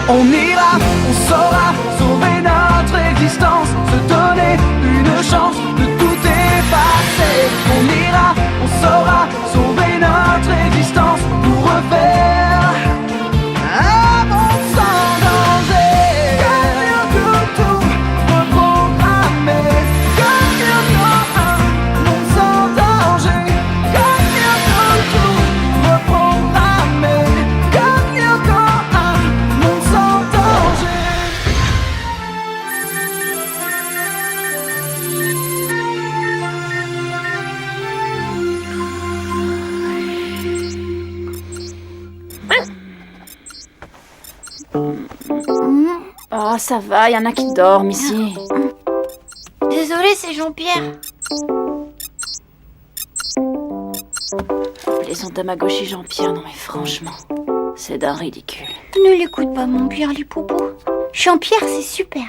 On ira, on saura sauver notre existence, se donner une chance de tout effacer. On ira, on saura sauver notre existence pour refaire un monde sans danger. Tout reprogrammer. Un monde sans danger. Tout reprogrammer. Un monde sans danger. Oh, ça va, y en a qui dorment ici. Désolée, c'est Jean-Pierre. Appelez son Tamagotchi Jean-Pierre, non mais franchement, c'est d'un ridicule. Ne l'écoute pas, mon Pierre Poupou. Jean-Pierre, c'est super.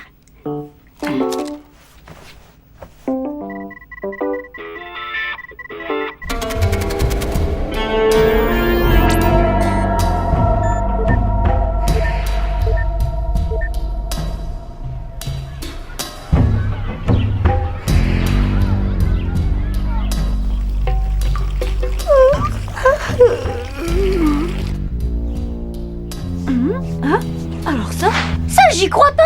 Alors ça, j'y crois pas.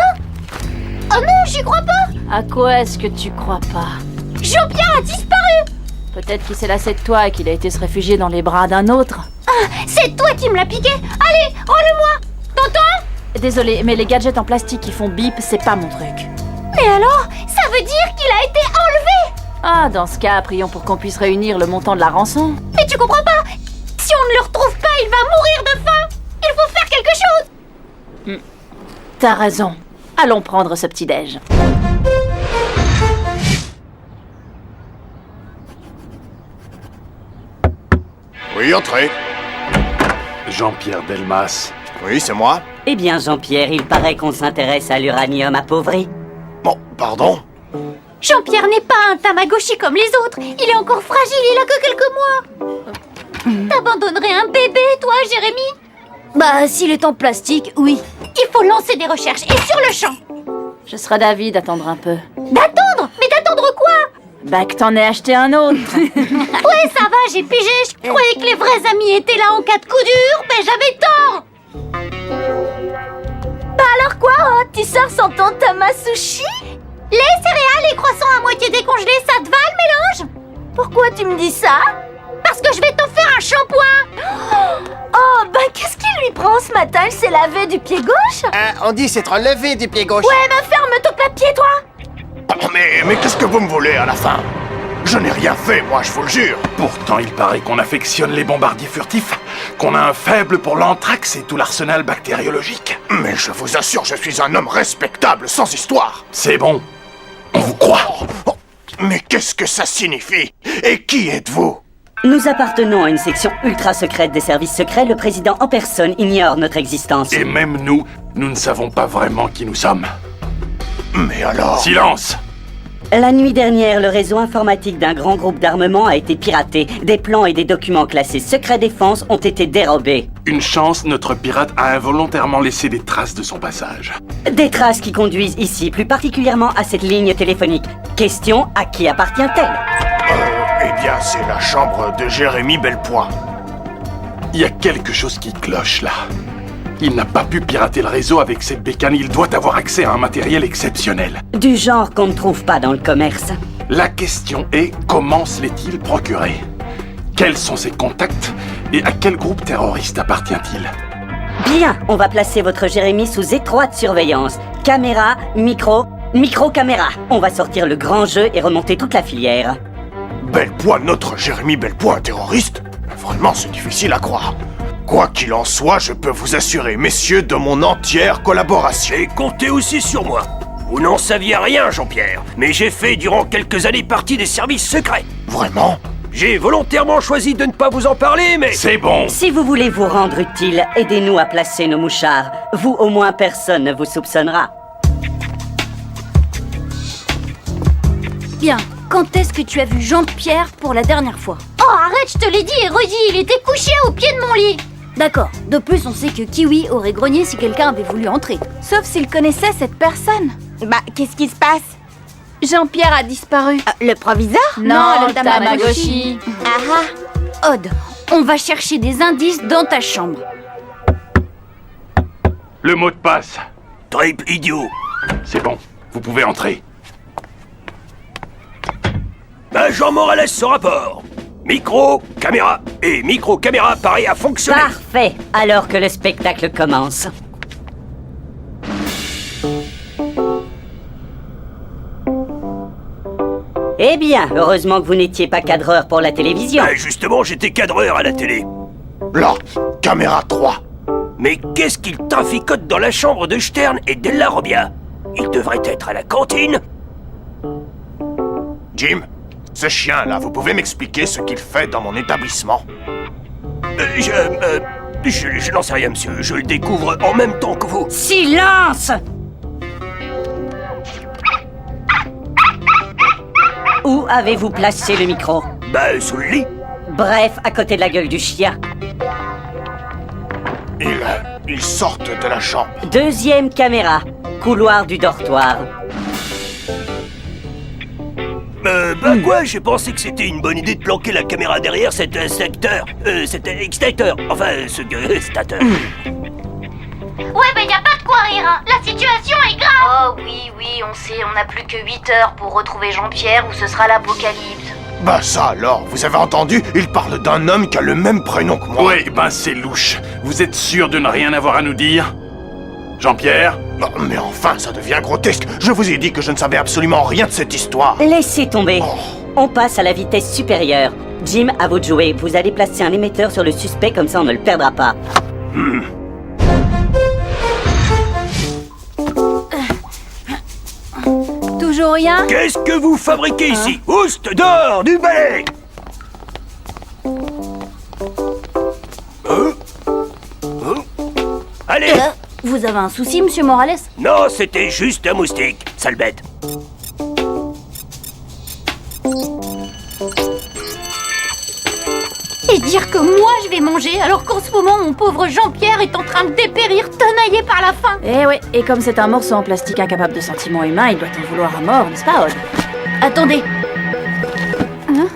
Oh non, j'y crois pas. À quoi est-ce que tu crois pas? Jean-Pierre a disparu. Peut-être qu'il s'est lassé de toi et qu'il a été se réfugier dans les bras d'un autre. C'est toi qui me l'as piqué. Allez, rends-le-moi. T'entends? Désolé, mais les gadgets en plastique qui font bip, c'est pas mon truc. Mais alors, ça veut dire qu'il a été enlevé. Ah, dans ce cas, prions pour qu'on puisse réunir le montant de la rançon. Mais tu comprends pas? Si on ne le retrouve pas, il va mourir de faim. Il faut faire quelque chose. T'as raison. Allons prendre ce petit-déj. Oui, entrez. Jean-Pierre Delmas. Oui, c'est moi. Eh bien, Jean-Pierre, il paraît qu'on s'intéresse à l'uranium appauvri. Bon, pardon. Jean-Pierre n'est pas un Tamagotchi comme les autres. Il est encore fragile, il a que quelques mois. T'abandonnerais un bébé, toi, Jérémy? Bah, s'il est en plastique, oui. Il faut lancer des recherches, et sur le champ. Je serais d'avis d'attendre un peu. D'attendre? Mais d'attendre quoi? Bah que t'en aies acheté un autre. Ouais, ça va, j'ai pigé. Je croyais que les vrais amis étaient là en cas de coup dur, mais j'avais tort. Bah alors quoi, hein? Tu sors sans ton Tamasushi? Les céréales et croissants à moitié décongelés, ça te va le mélange? Pourquoi tu me dis ça? Parce que je vais t'offrir un shampoing. Oh, bah qu'est-ce qu'il lui prend ce matin? Il s'est lavé du pied gauche? On dit s'être levé du pied gauche. Ouais, bah ferme ton clapier, toi! Mais qu'est-ce que vous me voulez à la fin? Je n'ai rien fait, moi, je vous le jure. Pourtant, il paraît qu'on affectionne les bombardiers furtifs, qu'on a un faible pour l'anthrax et tout l'arsenal bactériologique. Mais je vous assure, je suis un homme respectable, sans histoire. C'est bon. On vous croit. Oh, mais qu'est-ce que ça signifie? Et qui êtes-vous? Nous appartenons à une section ultra secrète des services secrets. Le président en personne ignore notre existence. Et même nous ne savons pas vraiment qui nous sommes. Mais alors... Silence! La nuit dernière, le réseau informatique d'un grand groupe d'armement a été piraté. Des plans et des documents classés secret défense ont été dérobés. Une chance, notre pirate a involontairement laissé des traces de son passage. Des traces qui conduisent ici, plus particulièrement à cette ligne téléphonique. Question, à qui appartient-elle? Eh bien, c'est la chambre de Jérémy Belpoint. Il y a quelque chose qui cloche là. Il n'a pas pu pirater le réseau avec cette bécane. Il doit avoir accès à un matériel exceptionnel. Du genre qu'on ne trouve pas dans le commerce. La question est, comment se l'est-il procuré? Quels sont ses contacts? Et à quel groupe terroriste appartient-il? Bien, on va placer votre Jérémy sous étroite surveillance. Caméra, micro-caméra. On va sortir le grand jeu et remonter toute la filière. Belpoint, notre Jérémy Belpoint, terroriste? Vraiment, c'est difficile à croire. Quoi qu'il en soit, je peux vous assurer, messieurs, de mon entière collaboration. Et comptez aussi sur moi. Vous n'en saviez rien, Jean-Pierre, mais j'ai fait durant quelques années partie des services secrets. Vraiment? J'ai volontairement choisi de ne pas vous en parler, mais... C'est bon! Si vous voulez vous rendre utile, aidez-nous à placer nos mouchards. Vous, au moins, personne ne vous soupçonnera. Bien, quand est-ce que tu as vu Jean-Pierre pour la dernière fois? Oh, arrête, je te l'ai dit et redit, il était couché au pied de mon lit. D'accord. De plus, on sait que Kiwi aurait grogné si quelqu'un avait voulu entrer. Sauf s'il connaissait cette personne. Bah, qu'est-ce qui se passe? Jean-Pierre a disparu. Le proviseur? Non, le Tamagotchi. Ah Odd, on va chercher des indices dans ta chambre. Le mot de passe. Trip idiot. C'est bon, vous pouvez entrer. Agent Morales au rapport. Micro, caméra. Et micro, caméra paraît à fonctionner. Parfait, alors que le spectacle commence. Eh bien, heureusement que vous n'étiez pas cadreur pour la télévision. Justement, j'étais cadreur à la télé. Là, caméra 3. Mais qu'est-ce qu'il traficote dans la chambre de Stern et Della Robbia? Il devrait être à la cantine. Jim, ce chien-là, vous pouvez m'expliquer ce qu'il fait dans mon établissement? Je n'en sais rien, monsieur. Je le découvre en même temps que vous. Silence! Où avez-vous placé le micro? Sous le lit. Bref, à côté de la gueule du chien. Ils sortent de la chambre. Deuxième caméra, couloir du dortoir. Quoi? J'ai pensé que c'était une bonne idée de planquer la caméra derrière cet secteur. Cet extincteur. Enfin, ce stateur. Ouais, mais y a pas de quoi rire, hein. La situation est grave. Oh oui, on sait, on n'a plus que 8 heures pour retrouver Jean-Pierre ou ce sera l'apocalypse. Bah ça alors, vous avez entendu? Il parle d'un homme qui a le même prénom que moi. Ouais, ben c'est louche. Vous êtes sûr de ne rien avoir à nous dire? Jean-Pierre? Non, mais enfin, ça devient grotesque. Je vous ai dit que je ne savais absolument rien de cette histoire. Laissez tomber. On passe à la vitesse supérieure. Jim, à vous de jouer. Vous allez placer un émetteur sur le suspect, comme ça on ne le perdra pas. Toujours rien? Qu'est-ce que vous fabriquez ici? Oust, dehors, du balai! Allez! Vous avez un souci, monsieur Morales? Non, c'était juste un moustique, sale bête. Et dire que moi je vais manger alors qu'en ce moment mon pauvre Jean-Pierre est en train de dépérir, tenaillé par la faim. Eh ouais, et comme c'est un morceau en plastique incapable de sentiments humains, il doit en vouloir à mort, n'est-ce pas, Odd? Attendez. Hein?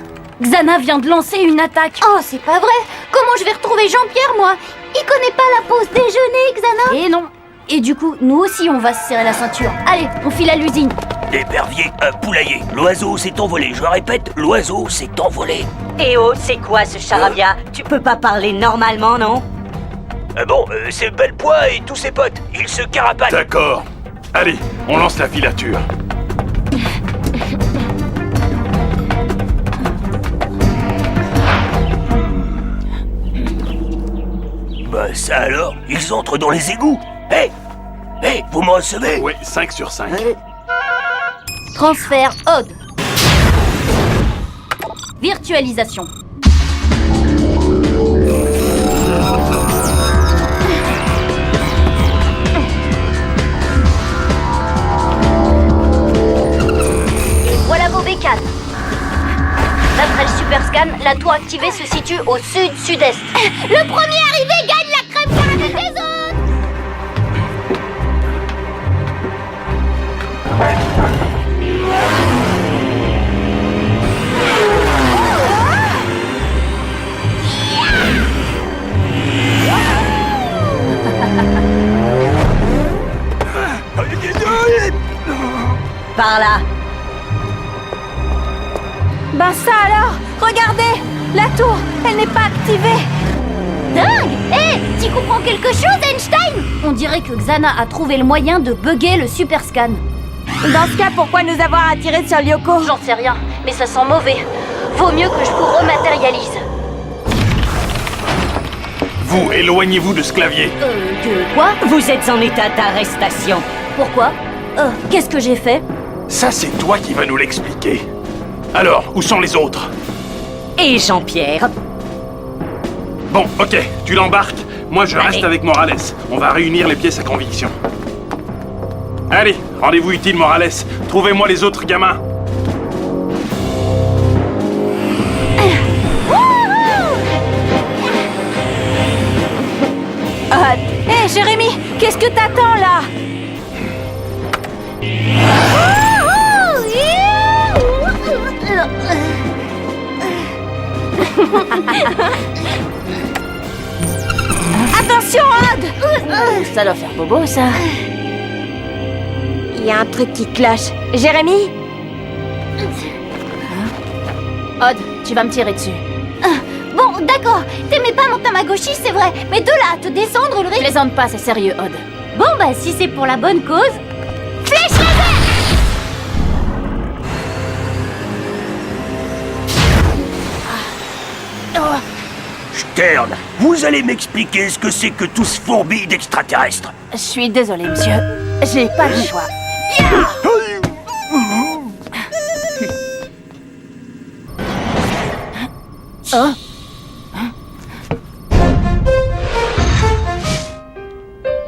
Xana vient de lancer une attaque. Oh, c'est pas vrai. Comment je vais retrouver Jean-Pierre, moi? Il connaît pas la pause déjeuner, Xana. Et non. Et du coup, nous aussi on va se serrer la ceinture. Allez, on file à l'usine. L'épervier a poulaillé. L'oiseau s'est envolé. Je répète, l'oiseau s'est envolé. Eh oh, c'est quoi ce charabia? Tu peux pas parler normalement, non? C'est Bellepoix et tous ses potes. Ils se carapatent. D'accord. Allez, on lance la filature. Ça alors, ils entrent dans les égouts. Hé, vous me recevez? Ouais, 5 sur 5. Transfert Odd. Virtualisation. Voilà vos bécanes. D'après le super scan, la tour activée se situe au sud-sud-est. Le premier arrivé gagne la crème caramel des autres. Par là. Ben ça alors, regardez, la tour, elle n'est pas activée. Dingue. Hé, t'y comprends quelque chose, Einstein? On dirait que Xana a trouvé le moyen de bugger le super scan. Dans ce cas, pourquoi nous avoir attirés sur Lyoko? J'en sais rien, mais ça sent mauvais. Vaut mieux que je vous rematérialise. Vous, éloignez-vous de ce clavier. Que quoi? Vous êtes en état d'arrestation. Pourquoi? Qu'est-ce que j'ai fait? Ça, c'est toi qui vas nous l'expliquer. Alors, où sont les autres? Et Jean-Pierre? Bon, ok, tu l'embarques. Moi, je reste Allez. avec Morales. On va réunir les pièces à conviction. Allez, rendez-vous utile, Morales. Trouvez-moi les autres gamins. Hé, Jérémy, qu'est-ce que t'attends là? Attention, Odd! Ça doit faire bobo, ça. Il y a un truc qui cloche. Jérémy? Odd, tu vas me tirer dessus. Bon, d'accord. T'aimais pas mon Tamagotchi, c'est vrai. Mais de là à te descendre, Ulrich... Plaisante pas, c'est sérieux, Odd. Bon, bah, si c'est pour la bonne cause... Flèche laser! Stern, vous allez m'expliquer ce que c'est que tout ce fourbi d'extraterrestres. Je suis désolée, monsieur. J'ai pas le choix. Oh.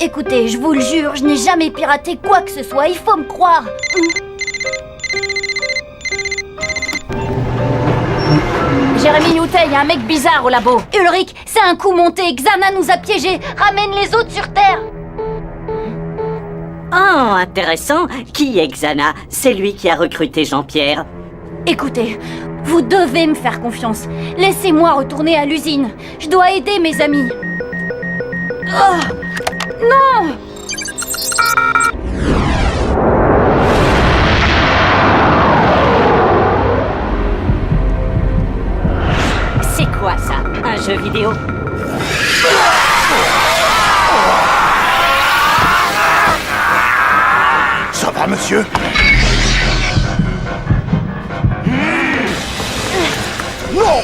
Écoutez, je vous le jure, je n'ai jamais piraté quoi que ce soit, il faut me croire. Jérémy Newton, il y a un mec bizarre au labo. Ulrich, c'est un coup monté, Xana nous a piégés. Ramène les autres sur Terre. Oh, intéressant. Qui est Xana? C'est lui qui a recruté Jean-Pierre. Écoutez, vous devez me faire confiance. Laissez-moi retourner à l'usine. Je dois aider mes amis. Oh, non! C'est quoi ça? Un jeu vidéo? Ça va, monsieur? Non!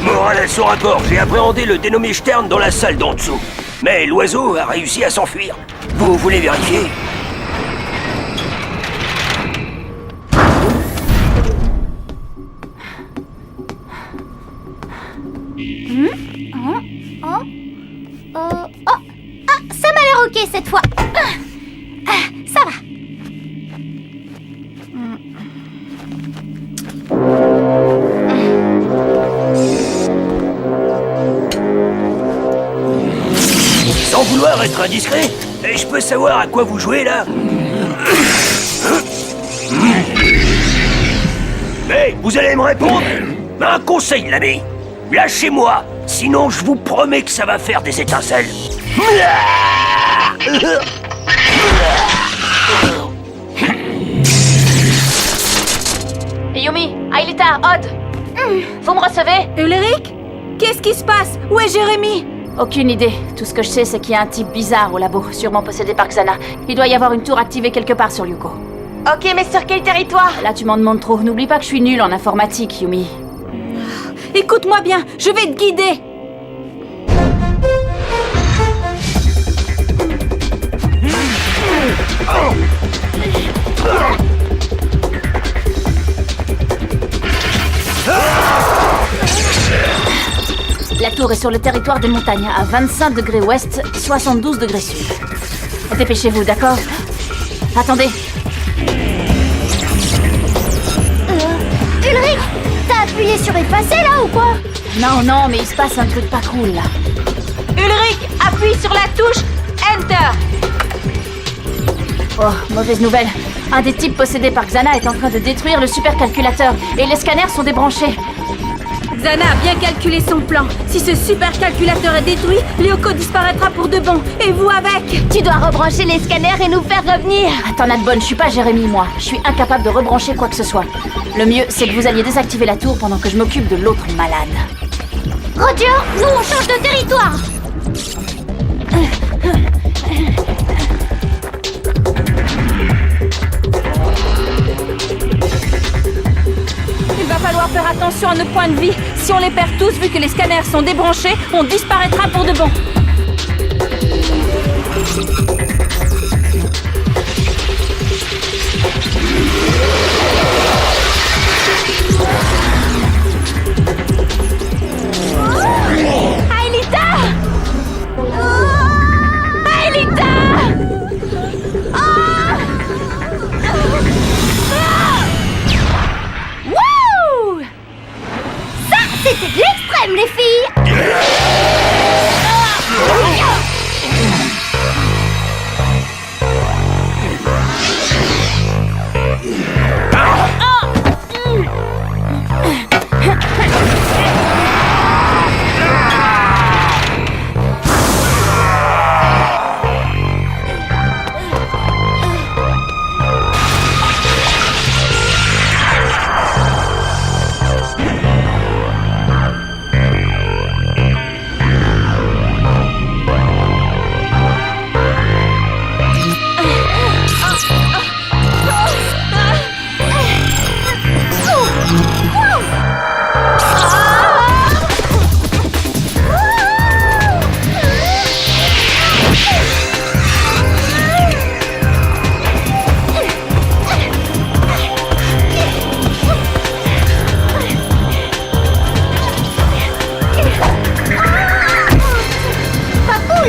Morale à son rapport, j'ai appréhendé le dénommé Stern dans la salle d'en dessous. Mais l'oiseau a réussi à s'enfuir. Vous voulez vérifier? Ça m'a l'air ok cette fois. Ça va. Sans vouloir être indiscret, et je peux savoir à quoi vous jouez là? Mais vous allez me répondre? Un conseil, l'ami. Lâchez-moi, sinon je vous promets que ça va faire des étincelles. Yumi, Aelita, Odd. Vous me recevez? Ulrich? Qu'est-ce qui se passe? Où est Jérémy? Aucune idée. Tout ce que je sais, c'est qu'il y a un type bizarre au labo, sûrement possédé par Xana. Il doit y avoir une tour activée quelque part sur Yuko. Ok, mais sur quel territoire? Là, tu m'en demandes trop. N'oublie pas que je suis nulle en informatique, Yumi. Écoute-moi bien, je vais te guider. La tour est sur le territoire des montagnes, à 25 degrés ouest, 72 degrés sud. Dépêchez-vous, d'accord? Attendez. Ulrich, t'as appuyé sur effacer là ou quoi? Non, mais il se passe un truc pas cool, là. Ulrich, appuie sur la touche Enter. Oh, mauvaise nouvelle. Un des types possédés par Xana est en train de détruire le supercalculateur, et les scanners sont débranchés. Xana a bien calculé son plan. Si ce supercalculateur est détruit, Lyoko disparaîtra pour de bon. Et vous avec. Tu dois rebrancher les scanners et nous faire revenir. T'en as de bonne, je suis pas Jérémy, moi. Je suis incapable de rebrancher quoi que ce soit. Le mieux, c'est que vous alliez désactiver la tour pendant que je m'occupe de l'autre malade. Roger, nous on change de territoire. Il va falloir faire attention à nos points de vie. Si on les perd tous, vu que les scanners sont débranchés, on disparaîtra pour de bon. C'était de l'extrême, les filles.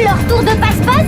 Leur tour de passe-passe.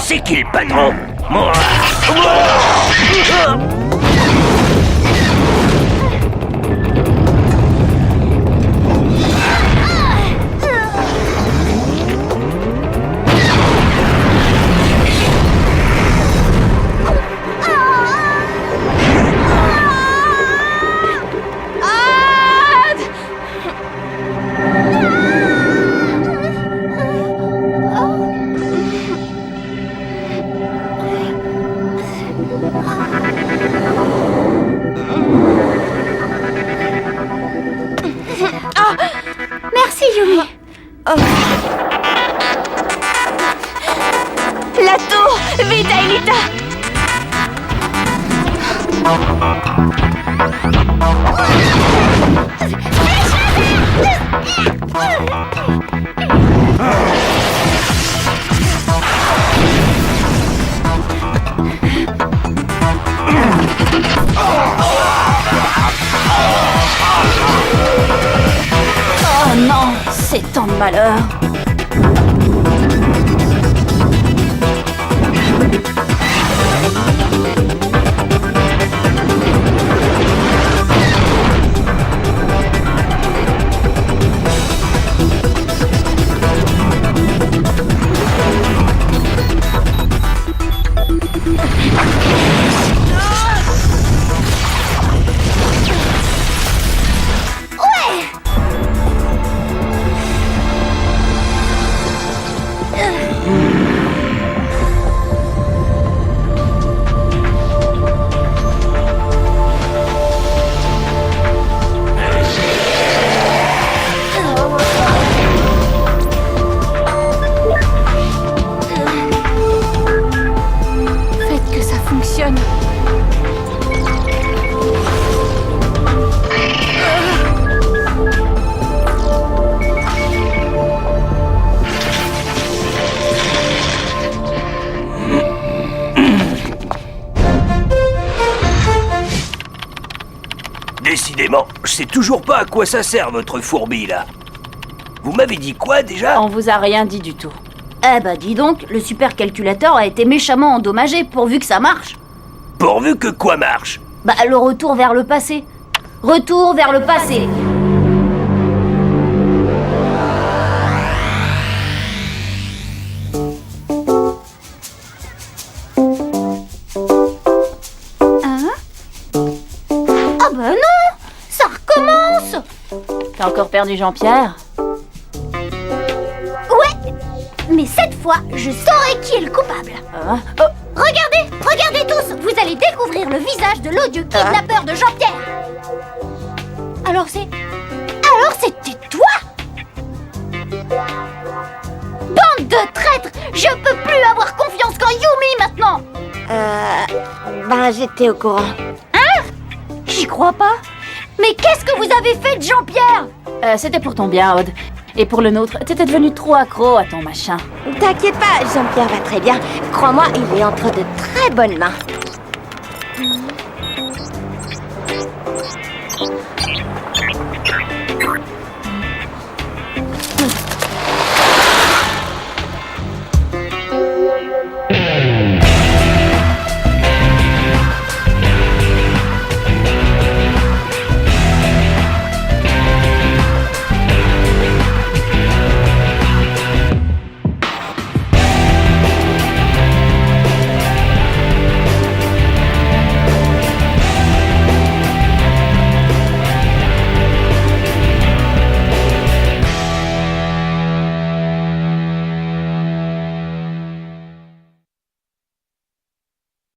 C'est qui le patron? Moi. Tant de malheur. Faites que ça fonctionne. Décidément, je sais toujours pas à quoi ça sert votre fourbi là. Vous m'avez dit quoi déjà? On vous a rien dit du tout. Eh bah dis donc, le supercalculateur a été méchamment endommagé pourvu que ça marche. Pourvu que quoi marche? Bah le retour vers le passé. Retour vers le passé. Hein? Ah bah non! Ça recommence! T'as encore perdu Jean-Pierre? Ouais! Mais cette fois, je saurai qui est le coupable. Hein? Regardez tous! Vous allez découvrir le visage de l'odieux kidnappeur de Jean-Pierre! Alors c'était toi? Bande de traîtres! Je peux plus avoir confiance qu'en Yumi maintenant! Ben j'étais au courant. J'y crois pas! Mais qu'est-ce que vous avez fait de Jean-Pierre? C'était pour ton bien, Aude. Et pour le nôtre, t'étais devenu trop accro à ton machin. T'inquiète pas, Jean-Pierre va très bien. Crois-moi, il est entre de très bonnes mains.